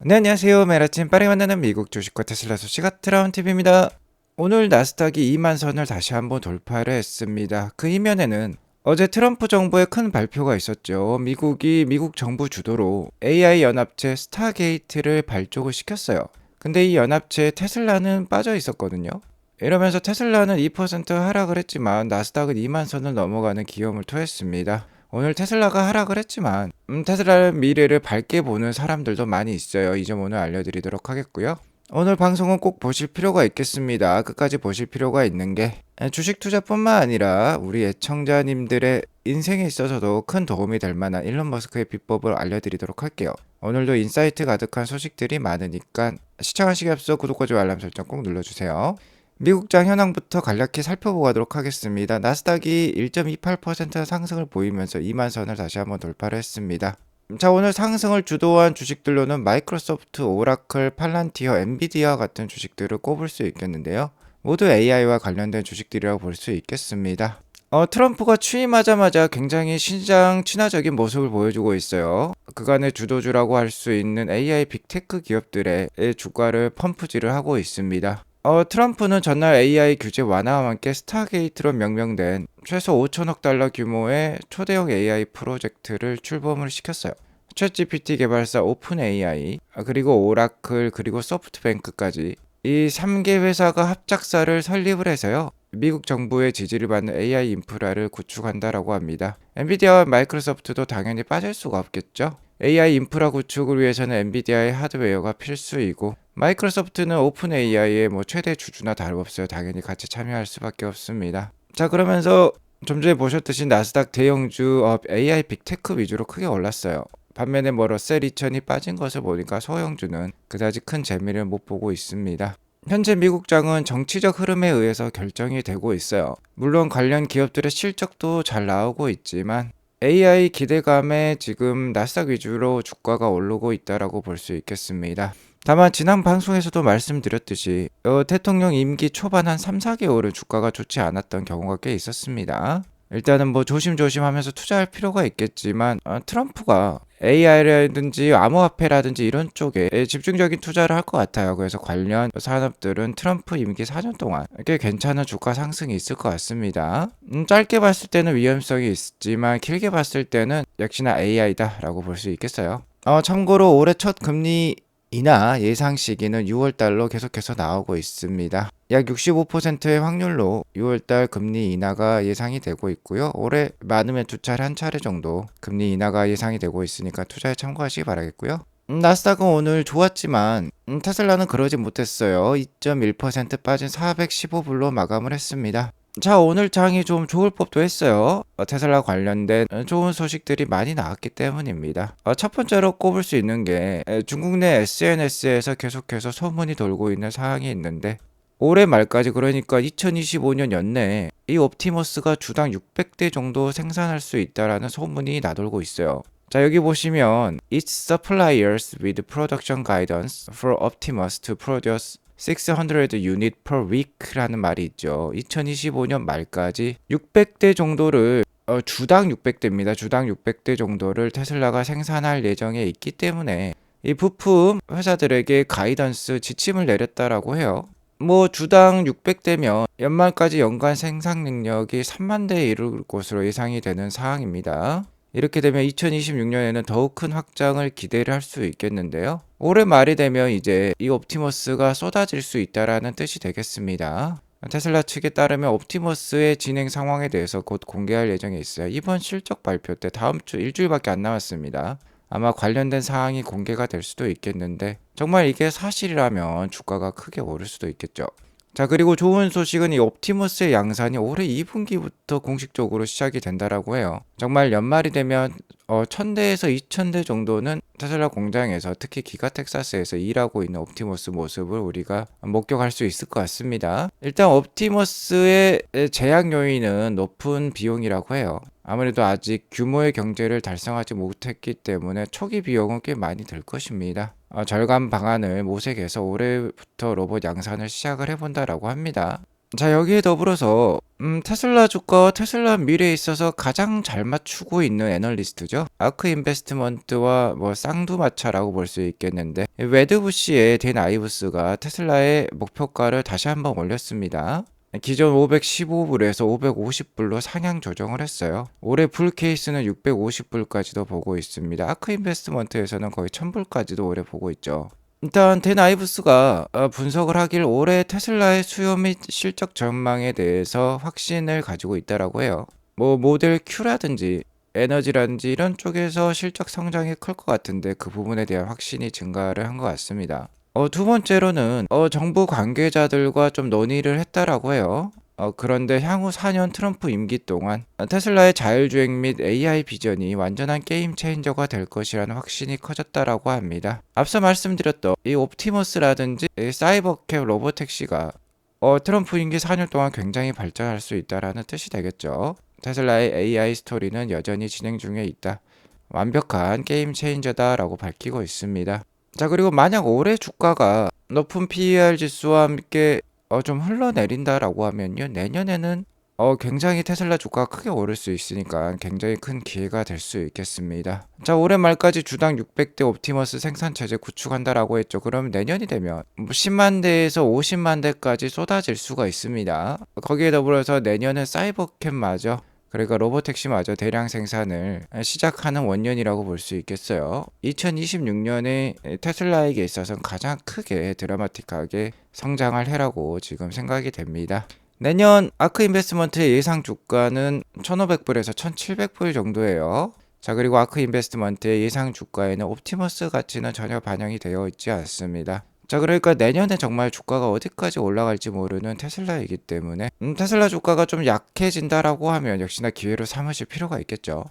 네, 안녕하세요. 매일 아침 빠르게 만나는 미국 주식과 테슬라 소식 트라운 TV입니다. 오늘 나스닥이 2만 선을 다시 한번 돌파를 했습니다. 그 이면에는 어제 트럼프 정부의 큰 발표가 있었죠. 미국이 미국 정부 주도로 AI 연합체 스타게이트를 발족을 시켰어요. 근데 이 연합체에 테슬라는 빠져 있었거든요. 이러면서 테슬라는 2% 하락을 했지만 나스닥은 2만 선을 넘어가는 기염을 토했습니다. 오늘 테슬라가 하락을 했지만 테슬라의 미래를 밝게 보는 사람들도 많이 있어요. 이 점 오늘 알려드리도록 하겠고요. 오늘 방송은 꼭 보실 필요가 있겠습니다. 끝까지 보실 필요가 있는 게 주식 투자뿐만 아니라 우리 애청자님들의 인생에 있어서도 큰 도움이 될 만한 일론 머스크의 비법을 알려드리도록 할게요. 오늘도 인사이트 가득한 소식들이 많으니까 시청하시기 앞서 구독과 좋아요 알람 설정 꼭 눌러주세요. 미국장 현황부터 간략히 살펴보도록 하겠습니다. 나스닥이 1.28% 상승을 보이면서 2만 선을 다시 한번 돌파를 했습니다. 자, 오늘 상승을 주도한 주식들로는 마이크로소프트, 오라클, 팔란티어, 엔비디아 같은 주식들을 꼽을 수 있겠는데요. 모두 AI와 관련된 주식들이라고 볼 수 있겠습니다. 트럼프가 취임하자마자 굉장히 시장 친화적인 모습을 보여주고 있어요. 그간의 주도주라고 할 수 있는 AI 빅테크 기업들의 주가를 펌프질을 하고 있습니다. 트럼프는 전날 AI 규제 완화와 함께 스타게이트로 명명된 최소 5천억 달러 규모의 초대형 AI 프로젝트를 출범을 시켰어요. 챗GPT 개발사 오픈 AI, 그리고 오라클, 그리고 소프트뱅크까지 이 3개 회사가 합작사를 설립을 해서요. 미국 정부의 지지를 받는 AI 인프라를 구축한다라고 합니다. 엔비디아와 마이크로소프트도 당연히 빠질 수가 없겠죠. AI 인프라 구축을 위해서는 엔비디아의 하드웨어가 필수이고 마이크로소프트는 오픈 AI의 최대 주주나 다름없어요. 당연히 같이 참여할 수밖에 없습니다. 자, 그러면서 좀 전에 보셨듯이 나스닥 대형주 AI 빅테크 위주로 크게 올랐어요. 반면에 러셀 2000이 빠진 것을 보니까 소형주는 그다지 큰 재미를 못 보고 있습니다. 현재 미국장은 정치적 흐름에 의해서 결정이 되고 있어요. 물론 관련 기업들의 실적도 잘 나오고 있지만 AI 기대감에 지금 나스닥 위주로 주가가 오르고 있다라고 볼 수 있겠습니다. 다만 지난 방송에서도 말씀드렸듯이 대통령 임기 초반 한 3, 4개월은 주가가 좋지 않았던 경우가 꽤 있었습니다. 일단은 조심조심 하면서 투자할 필요가 있겠지만 트럼프가 AI라든지 암호화폐라든지 이런 쪽에 집중적인 투자를 할 것 같아요. 그래서 관련 산업들은 트럼프 임기 4년 동안 꽤 괜찮은 주가 상승이 있을 것 같습니다. 짧게 봤을 때는 위험성이 있지만 길게 봤을 때는 역시나 AI다라고 볼 수 있겠어요. 참고로 올해 첫 금리 인하 예상 시기는 6월달로 계속해서 나오고 있습니다. 약 65%의 확률로 6월달 금리 인하가 예상이 되고 있고요. 올해 많으면 두 차례 한 차례 정도 금리 인하가 예상이 되고 있으니까 투자에 참고하시기 바라겠고요. 나스닥은 오늘 좋았지만 테슬라는 그러지 못했어요. 2.1% 빠진 415불로 마감을 했습니다. 자, 오늘 장이 좀 좋을 법도 했어요. 테슬라 관련된 좋은 소식들이 많이 나왔기 때문입니다. 첫 번째로 꼽을 수 있는 게 중국 내 SNS에서 계속해서 소문이 돌고 있는 사항이 있는데 올해 말까지, 그러니까 2025년 연내에 이 옵티머스가 주당 600대 정도 생산할 수 있다라는 소문이 나돌고 있어요. 자, 여기 보시면 Its suppliers with production guidance for Optimus to produce 600 unit per week라는 말이 있죠. 2025년 말까지 600대 정도를 주당 600대입니다. 주당 600대 정도를 테슬라가 생산할 예정에 있기 때문에 이 부품 회사들에게 가이던스 지침을 내렸다라고 해요. 주당 600대면 연말까지 연간 생산 능력이 3만 대에 이를 것으로 예상이 되는 사항입니다. 이렇게 되면 2026년에는 더욱 큰 확장을 기대를 할 수 있겠는데요. 올해 말이 되면 이제 이 옵티머스가 쏟아질 수 있다라는 뜻이 되겠습니다. 테슬라 측에 따르면 옵티머스의 진행 상황에 대해서 곧 공개할 예정에 있어요. 이번 실적 발표 때 다음 주 일주일밖에 안 남았습니다. 아마 관련된 사항이 공개가 될 수도 있겠는데 정말 이게 사실이라면 주가가 크게 오를 수도 있겠죠. 자, 그리고 좋은 소식은 이 옵티머스의 양산이 올해 2분기부터 공식적으로 시작이 된다라고 해요. 정말 연말이 되면 1000대에서 2000대 정도는 테슬라 공장에서, 특히 기가 텍사스에서 일하고 있는 옵티머스 모습을 우리가 목격할 수 있을 것 같습니다. 일단 옵티머스의 제약 요인은 높은 비용이라고 해요. 아무래도 아직 규모의 경제를 달성하지 못했기 때문에 초기 비용은 꽤 많이 들 것입니다. 절감 방안을 모색해서 올해부터 로봇 양산을 시작을 해본다라고 합니다. 자, 여기에 더불어서 테슬라 주가와 테슬라 미래에 있어서 가장 잘 맞추고 있는 애널리스트죠. 아크 인베스트먼트와 뭐 쌍두마차라고 볼 수 있겠는데, 웨드부시의 댄 아이브스가 테슬라의 목표가를 다시 한번 올렸습니다. 기존 515불에서 550불로 상향 조정을 했어요. 올해 불 케이스는 650불까지도 보고 있습니다. 아크 인베스트먼트에서는 거의 1000불까지도 올해 보고 있죠. 일단 댄 아이브스가 분석을 하길 올해 테슬라의 수요 및 실적 전망에 대해서 확신을 가지고 있다라고 해요. 뭐 모델 Q라든지 에너지라든지 이런 쪽에서 실적 성장이 클 것 같은데 그 부분에 대한 확신이 증가를 한 것 같습니다. 두 번째로는 정부 관계자들과 좀 논의를 했다라고 해요. 그런데 향후 4년 트럼프 임기 동안 테슬라의 자율주행 및 AI 비전이 완전한 게임 체인저가 될 것이라는 확신이 커졌다라고 합니다. 앞서 말씀드렸던 이 옵티머스라든지 이 사이버캡 로보택시가 트럼프 임기 4년 동안 굉장히 발전할 수 있다라는 뜻이 되겠죠. 테슬라의 AI 스토리는 여전히 진행 중에 있다. 완벽한 게임 체인저다라고 밝히고 있습니다. 자, 그리고 만약 올해 주가가 높은 PER 지수와 함께 좀 흘러내린다라고 하면요, 내년에는 굉장히 테슬라 주가가 크게 오를 수 있으니까 굉장히 큰 기회가 될 수 있겠습니다. 자, 올해 말까지 주당 600대 옵티머스 생산 체제 구축한다라고 했죠. 그러면 내년이 되면 10만 대에서 50만 대까지 쏟아질 수가 있습니다. 거기에 더불어서 내년은 사이버캡마저, 그러니까 로보택시마저 대량 생산을 시작하는 원년이라고 볼 수 있겠어요. 2026년에 테슬라에게 있어서는 가장 크게 드라마틱하게 성장할 해라고 지금 생각이 됩니다. 내년 아크 인베스트먼트의 예상 주가는 1,500불에서 1,700불 정도예요. 자, 그리고 아크 인베스트먼트의 예상 주가에는 옵티머스 가치는 전혀 반영이 되어 있지 않습니다. 자, 그러니까 내년에 정말 주가가 어디까지 올라갈지 모르는 테슬라이기 때문에 테슬라 주가가 좀 약해진다라고 하면 역시나 기회로 삼으실 필요가 있겠죠.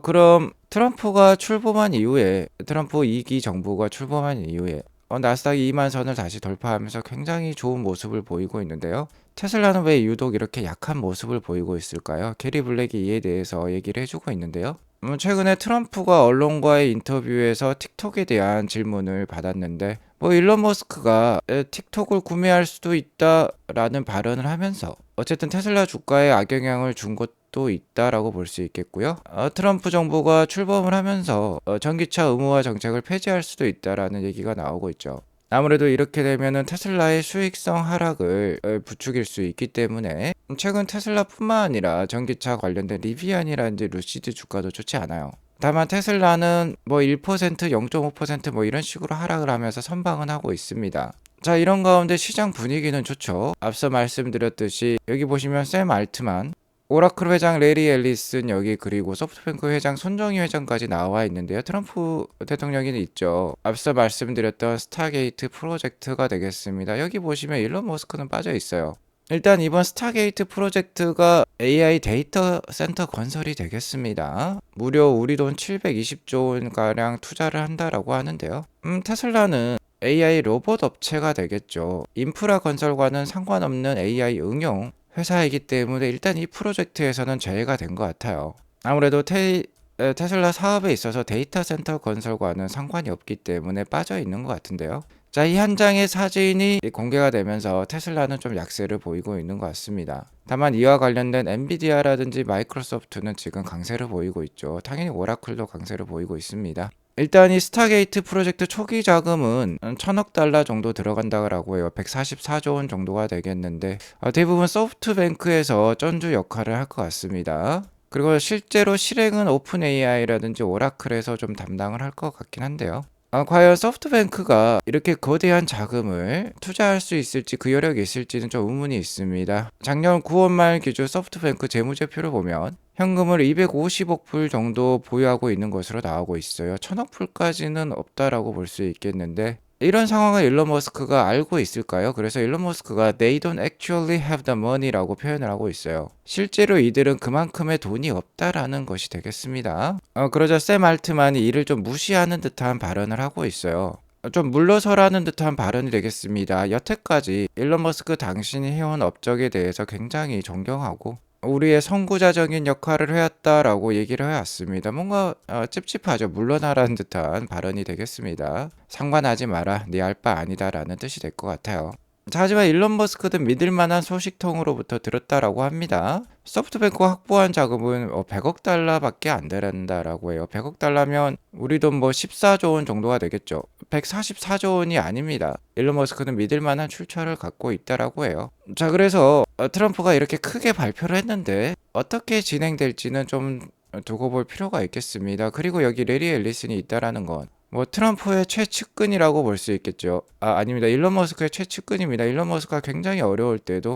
그럼 트럼프가 출범한 이후에, 트럼프 2기 정부가 출범한 이후에 나스닥이 2만 선을 다시 돌파하면서 굉장히 좋은 모습을 보이고 있는데요. 테슬라는 왜 유독 이렇게 약한 모습을 보이고 있을까요? 게리 블랙이 이에 대해서 얘기를 해주고 있는데요. 최근에 트럼프가 언론과의 인터뷰에서 틱톡에 대한 질문을 받았는데, 뭐 일론 머스크가 틱톡을 구매할 수도 있다라는 발언을 하면서 어쨌든 테슬라 주가에 악영향을 준 것도 있다라고 볼 수 있겠고요. 트럼프 정부가 출범을 하면서 전기차 의무화 정책을 폐지할 수도 있다라는 얘기가 나오고 있죠. 아무래도 이렇게 되면은 테슬라의 수익성 하락을 부추길 수 있기 때문에 최근 테슬라뿐만 아니라 전기차 관련된 리비안이라든지 루시드 주가도 좋지 않아요. 다만 테슬라는 뭐 1%, 0.5% 이런 식으로 하락을 하면서 선방은 하고 있습니다. 자, 이런 가운데 시장 분위기는 좋죠. 앞서 말씀드렸듯이 여기 보시면 샘 알트만, 오라클 회장 레리 앨리슨 여기, 그리고 소프트뱅크 회장 손정희 회장까지 나와 있는데요. 트럼프 대통령이 있죠. 앞서 말씀드렸던 스타게이트 프로젝트가 되겠습니다. 여기 보시면 일론 머스크는 빠져 있어요. 일단 이번 스타게이트 프로젝트가 AI 데이터 센터 건설이 되겠습니다. 무려 우리 돈 720조 원가량 투자를 한다라고 하는데요. 테슬라는 AI 로봇 업체가 되겠죠. 인프라 건설과는 상관없는 AI 응용 회사이기 때문에 일단 이 프로젝트에서는 제외가 된 것 같아요. 아무래도 테슬라 사업에 있어서 데이터 센터 건설과는 상관이 없기 때문에 빠져 있는 것 같은데요. 자, 이 한 장의 사진이 공개가 되면서 테슬라는 좀 약세를 보이고 있는 것 같습니다. 다만 이와 관련된 엔비디아라든지 마이크로소프트는 지금 강세를 보이고 있죠. 당연히 오라클도 강세를 보이고 있습니다. 일단 이 스타게이트 프로젝트 초기 자금은 1,000억 달러 정도 들어간다고 해요. 144조 원 정도가 되겠는데 대부분 소프트뱅크에서 전주 역할을 할 것 같습니다. 그리고 실제로 실행은 오픈 AI라든지 오라클에서 좀 담당을 할 것 같긴 한데요. 과연 소프트뱅크가 이렇게 거대한 자금을 투자할 수 있을지, 그 여력이 있을지는 좀 의문이 있습니다. 작년 9월 말 기준 소프트뱅크 재무제표를 보면 현금을 250억 불 정도 보유하고 있는 것으로 나오고 있어요. 1000억 불까지는 없다라고 볼 수 있겠는데, 이런 상황을 일론 머스크가 알고 있을까요? 그래서 일론 머스크가 They don't actually have the money라고 표현을 하고 있어요. 실제로 이들은 그만큼의 돈이 없다라는 것이 되겠습니다. 그러자 샘 알트만이 이를 좀 무시하는 듯한 발언을 하고 있어요. 좀 물러서라는 듯한 발언이 되겠습니다. 여태까지 일론 머스크 당신이 해온 업적에 대해서 굉장히 존경하고 우리의 선구자적인 역할을 해왔다라고 얘기를 해왔습니다. 뭔가 찝찝하죠. 물러나라는 듯한 발언이 되겠습니다. 상관하지 마라. 네 알 바 아니다라는 뜻이 될 것 같아요. 자, 하지만 일론 머스크는 믿을 만한 소식통으로부터 들었다라고 합니다. 소프트뱅크가 확보한 자금은 100억 달러밖에 안 된다라고 해요. 100억 달러면 우리 돈 뭐 14조 원 정도가 되겠죠. 144조 원이 아닙니다. 일론 머스크는 믿을 만한 출처를 갖고 있다라고 해요. 자, 그래서 트럼프가 이렇게 크게 발표를 했는데 어떻게 진행될지는 좀 두고 볼 필요가 있겠습니다. 그리고 여기 레리 앨리슨이 있다라는 건 뭐 트럼프의 최측근이라고 볼 수 있겠죠. 아닙니다. 일론 머스크의 최측근입니다. 일론 머스크가 굉장히 어려울 때도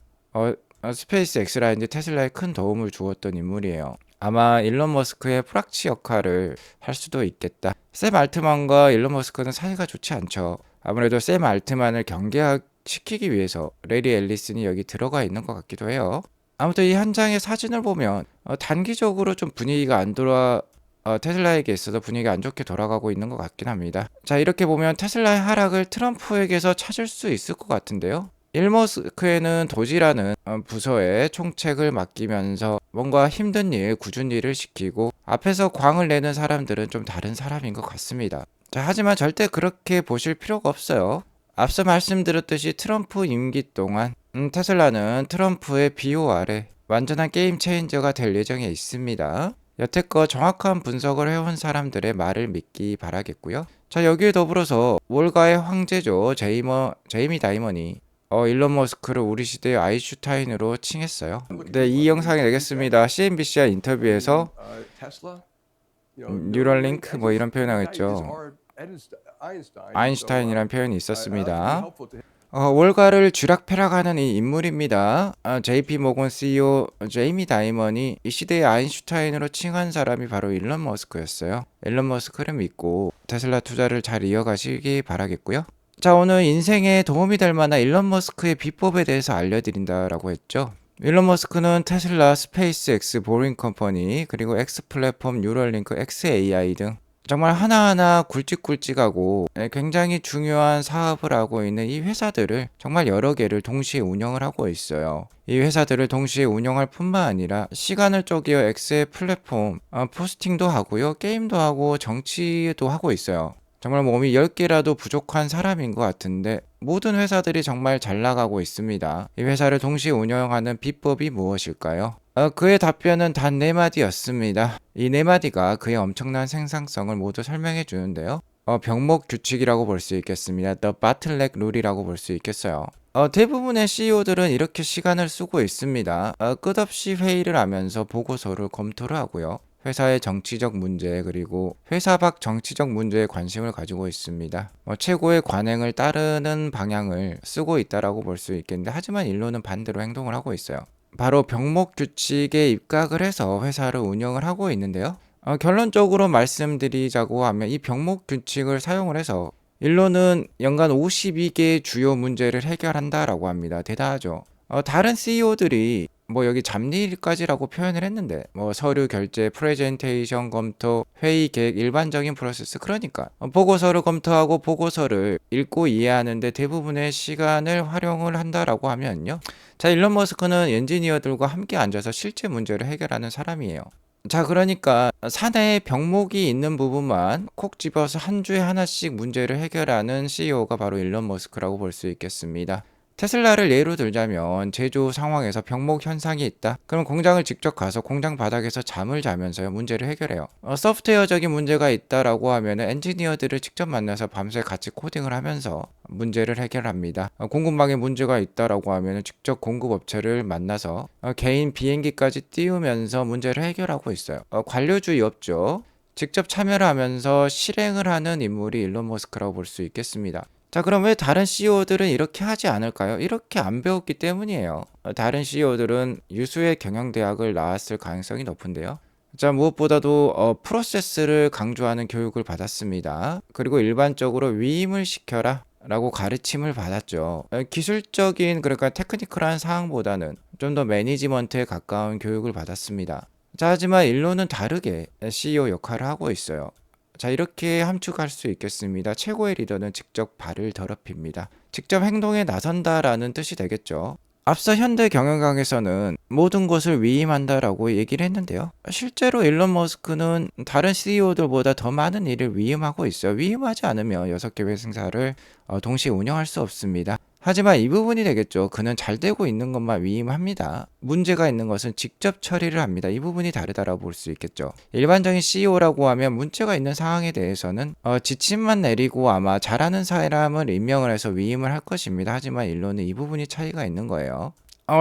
스페이스 X라든지 테슬라에 큰 도움을 주었던 인물이에요. 아마 일론 머스크의 프락치 역할을 할 수도 있겠다. 샘 알트만과 일론 머스크는 사이가 좋지 않죠. 아무래도 샘 알트만을 경계시키기 위해서 레리 앨리슨이 여기 들어가 있는 것 같기도 해요. 아무튼 이 한 장의 사진을 보면 단기적으로 좀 분위기가 안 돌아 테슬라에게 있어서 분위기가 안 좋게 돌아가고 있는 것 같긴 합니다. 자, 이렇게 보면 테슬라의 하락을 트럼프에게서 찾을 수 있을 것 같은데요. 일머스크에는 도지라는 부서에 총책을 맡기면서 뭔가 힘든 일, 굳은 일을 시키고 앞에서 광을 내는 사람들은 좀 다른 사람인 것 같습니다. 자, 하지만 절대 그렇게 보실 필요가 없어요. 앞서 말씀드렸듯이 트럼프 임기 동안 테슬라는 트럼프의 비호 아래 완전한 게임 체인저가 될 예정에 있습니다. 여태껏 정확한 분석을 해온 사람들의 말을 믿기 바라겠고요. 자, 여기에 더불어서 월가의 황제죠. 제이미 다이먼이 일론 머스크를 우리 시대의 아인슈타인으로 칭했어요. 네, 이 영상에 내겠습니다. CNBC와 인터뷰에서 뉴럴링크 뭐 이런 표현하겠죠. 아인슈타인이라는 표현이 있었습니다. 월가를 쥐락펴락하는 이 인물입니다. JP 모건 CEO 제이미 다이먼이 이 시대의 아인슈타인으로 칭한 사람이 바로 일론 머스크였어요. 일론 머스크를 믿고 테슬라 투자를 잘 이어가시기 바라겠고요. 자, 오늘 인생에 도움이 될 만한 일론 머스크의 비법에 대해서 알려드린다라고 했죠. 일론 머스크는 테슬라, 스페이스 X, 보링 컴퍼니, 그리고 X 플랫폼, 뉴럴링크, XAI 등 정말 하나하나 굵직굵직하고 굉장히 중요한 사업을 하고 있는 이 회사들을 정말 여러 개를 동시에 운영을 하고 있어요. 이 회사들을 동시에 운영할 뿐만 아니라 시간을 쪼개어 X의 플랫폼 포스팅도 하고요. 게임도 하고 정치도 하고 있어요. 정말 몸이 10개라도 부족한 사람인 것 같은데 모든 회사들이 정말 잘 나가고 있습니다. 이 회사를 동시에 운영하는 비법이 무엇일까요? 그의 답변은 단 4마디였습니다. 이 4마디가 그의 엄청난 생산성을 모두 설명해 주는데요. 병목 규칙이라고 볼 수 있겠습니다. The Bottleneck Rule이라고 볼 수 있겠어요. 대부분의 CEO들은 이렇게 시간을 쓰고 있습니다. 끝없이 회의를 하면서 보고서를 검토를 하고요. 회사의 정치적 문제 그리고 회사 밖 정치적 문제에 관심을 가지고 있습니다. 최고의 관행을 따르는 방향을 쓰고 있다라고 볼 수 있겠는데 하지만 일론은 반대로 행동을 하고 있어요. 바로 병목 규칙에 입각을 해서 회사를 운영을 하고 있는데요. 결론적으로 말씀드리자고 하면 이 병목 규칙을 사용을 해서 일론은 연간 52개의 주요 문제를 해결한다라고 합니다. 대단하죠. 다른 CEO들이 뭐 여기 잡일까지라고 표현을 했는데 뭐 서류 결제, 프레젠테이션 검토, 회의 계획, 일반적인 프로세스 그러니까 보고서를 검토하고 보고서를 읽고 이해하는데 대부분의 시간을 활용을 한다라고 하면요. 자, 일론 머스크는 엔지니어들과 함께 앉아서 실제 문제를 해결하는 사람이에요. 자, 그러니까 사내에 병목이 있는 부분만 콕 집어서 한 주에 하나씩 문제를 해결하는 CEO가 바로 일론 머스크라고 볼 수 있겠습니다. 테슬라를 예로 들자면 제조 상황에서 병목 현상이 있다. 그럼 공장을 직접 가서 공장 바닥에서 잠을 자면서요 문제를 해결해요. 소프트웨어적인 문제가 있다라고 하면은 엔지니어들을 직접 만나서 밤새 같이 코딩을 하면서 문제를 해결합니다. 공급망에 문제가 있다라고 하면은 직접 공급업체를 만나서 개인 비행기까지 띄우면서 문제를 해결하고 있어요. 관료주의 없죠. 직접 참여를 하면서 실행을 하는 인물이 일론 머스크라고 볼 수 있겠습니다. 자, 그럼 왜 다른 CEO들은 이렇게 하지 않을까요? 이렇게 안 배웠기 때문이에요. 다른 CEO들은 유수의 경영대학을 나왔을 가능성이 높은데요. 자, 무엇보다도 프로세스를 강조하는 교육을 받았습니다. 그리고 일반적으로 위임을 시켜라 라고 가르침을 받았죠. 기술적인 그러니까 테크니컬한 사항보다는 좀 더 매니지먼트에 가까운 교육을 받았습니다. 자, 하지만 일론은 다르게 CEO 역할을 하고 있어요. 자, 이렇게 함축할 수 있겠습니다. 최고의 리더는 직접 발을 더럽힙니다. 직접 행동에 나선다라는 뜻이 되겠죠. 앞서 현대 경영학에서는 모든 것을 위임한다라고 얘기를 했는데요. 실제로 일론 머스크는 다른 CEO들보다 더 많은 일을 위임하고 있어요. 위임하지 않으면 6개 회사를 동시에 운영할 수 없습니다. 하지만 이 부분이 되겠죠. 그는 잘 되고 있는 것만 위임합니다. 문제가 있는 것은 직접 처리를 합니다. 이 부분이 다르다라고 볼 수 있겠죠. 일반적인 CEO라고 하면 문제가 있는 상황에 대해서는 지침만 내리고 아마 잘하는 사람을 임명을 해서 위임을 할 것입니다. 하지만 일론은 이 부분이 차이가 있는 거예요.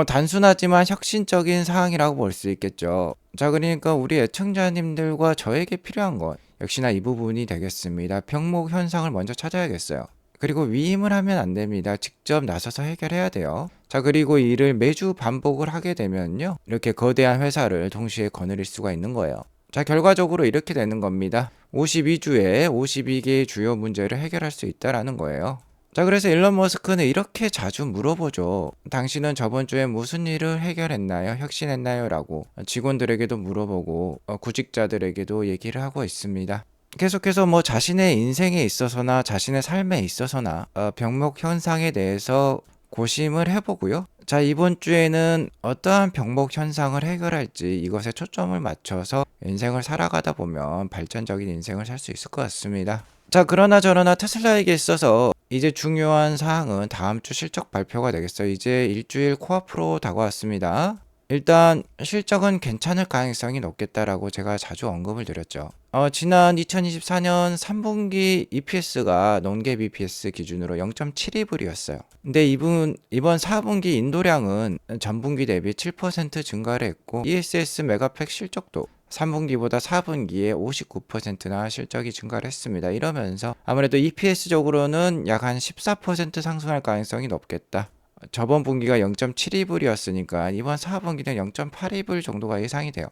단순하지만 혁신적인 사항이라고 볼 수 있겠죠. 자, 그러니까 우리 애청자님들과 저에게 필요한 것 역시나 이 부분이 되겠습니다. 병목 현상을 먼저 찾아야겠어요. 그리고 위임을 하면 안 됩니다. 직접 나서서 해결해야 돼요. 자, 그리고 이 일을 매주 반복을 하게 되면요, 이렇게 거대한 회사를 동시에 거느릴 수가 있는 거예요. 자, 결과적으로 이렇게 되는 겁니다. 52주에 52개의 주요 문제를 해결할 수 있다라는 거예요. 자, 그래서 일론 머스크는 이렇게 자주 물어보죠. 당신은 저번 주에 무슨 일을 해결했나요? 혁신했나요? 라고 직원들에게도 물어보고 구직자들에게도 얘기를 하고 있습니다. 계속해서 뭐 자신의 인생에 있어서나 자신의 삶에 있어서나 병목 현상에 대해서 고심을 해보고요. 자, 이번 주에는 어떠한 병목 현상을 해결할지 이것에 초점을 맞춰서 인생을 살아가다 보면 발전적인 인생을 살 수 있을 것 같습니다. 자, 그러나 저러나 테슬라에게 있어서 이제 중요한 사항은 다음 주 실적 발표가 되겠어요. 이제 일주일 코앞으로 다가왔습니다. 일단 실적은 괜찮을 가능성이 높겠다라고 제가 자주 언급을 드렸죠. 지난 2024년 3분기 EPS가 non-GAAP EPS 기준으로 0.72불이었어요. 근데 이번 4분기 인도량은 전분기 대비 7% 증가를 했고 ESS 메가팩 실적도 3분기보다 4분기에 59%나 실적이 증가를 했습니다. 이러면서 아무래도 EPS적으로는 약 한 14% 상승할 가능성이 높겠다. 저번 분기가 0.72불이었으니까 이번 4분기는 0.82불 정도가 예상이 돼요.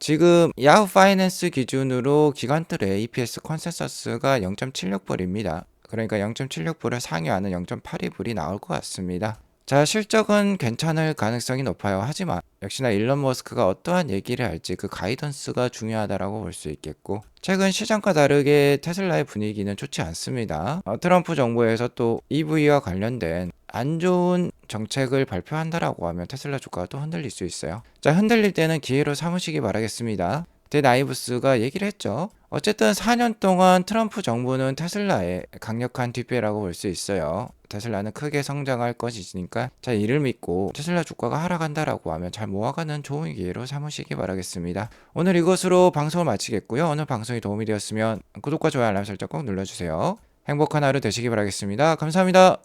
지금 야후 파이낸스 기준으로 기관들의 EPS 컨센서스가 0.76불입니다. 그러니까 0.76불을 상회하는 0.82불이 나올 것 같습니다. 자, 실적은 괜찮을 가능성이 높아요. 하지만 역시나 일론 머스크가 어떠한 얘기를 할지 그 가이던스가 중요하다라고 볼 수 있겠고, 최근 시장과 다르게 테슬라의 분위기는 좋지 않습니다. 트럼프 정부에서 또 EV와 관련된 안 좋은 정책을 발표한다라고 하면 테슬라 주가가 또 흔들릴 수 있어요. 자, 흔들릴 때는 기회로 삼으시기 바라겠습니다. 데 나이브스가 얘기를 했죠. 어쨌든 4년 동안 트럼프 정부는 테슬라의 강력한 뒷배라고 볼 수 있어요. 테슬라는 크게 성장할 것이니까 자, 이를 믿고 테슬라 주가가 하락한다라고 하면 잘 모아가는 좋은 기회로 삼으시기 바라겠습니다. 오늘 이것으로 방송을 마치겠고요. 오늘 방송이 도움이 되었으면 구독과 좋아요 알람 설정 꼭 눌러주세요. 행복한 하루 되시기 바라겠습니다. 감사합니다.